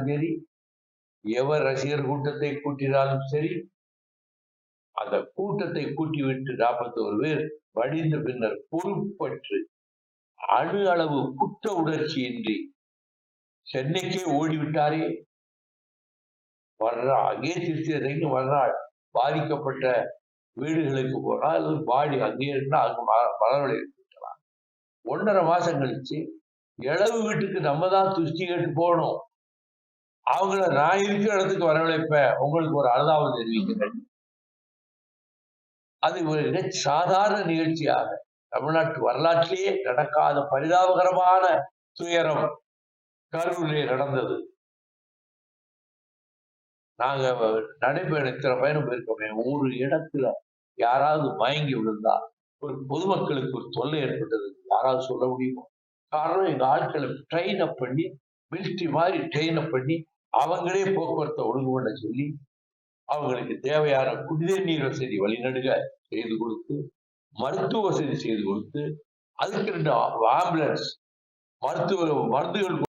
கூட்டினாலும் சரி, எவர் ரசிகர் கூட்டத்தை கூட்டினாலும் சரி, அந்த கூட்டத்தை கூட்டிவிட்டு 41 பேர் வடிந்த பின்னர் பொறுப்பற்று அணு அளவு குற்ற உணர்ச்சியின்றி சென்னைக்கே ஓடிவிட்டாரே. மறுநாள் அங்கே திருச்சி இறங்கி மறுநாள் பாதிக்கப்பட்ட வீடுகளுக்கு போனால் பாடி அங்கே இருந்தா அங்கு மலர்வழி இருக்கலாம். 1.5 மாசம் கழிச்சு இளவு வீட்டுக்கு நம்ம தான் துஷ்டி கேட்டு போகணும். அவங்கள நான் இருக்கிற இடத்துக்கு வரவழைப்பேன், உங்களுக்கு ஒரு அனுதாபம் தெரிவிக்கிறேன். அது ஒரு சாதாரண நிகழ்ச்சியாக தமிழ்நாட்டு வரலாற்றிலேயே நடக்காத பரிதாபகரமான துயரம் கரூரிலே நடந்தது. நாங்க நடைபயணம் இத்தனை பயணம் போயிருக்கோமே, ஒரு இடத்துல யாராவது மயங்கி விழுந்தா ஒரு பொதுமக்களுக்கு ஒரு தொல்லை ஏற்பட்டது யாராவது சொல்ல முடியுமா? காரணம் எங்க ஆட்களை ட்ரெயின் அப் பண்ணி, மிலிட்டரி மாதிரி ட்ரெயின் அப் பண்ணி அவங்களே போக்குவரத்தை ஒழுங்கு பண்ண சொல்லி அவங்களுக்கு தேவையான குடிநீர் வசதி வழிநடுக செய்து கொடுத்து, மருத்துவ வசதி செய்து கொடுத்து, அதுக்கு 2 ஆம்புலன்ஸ் மருந்துகள்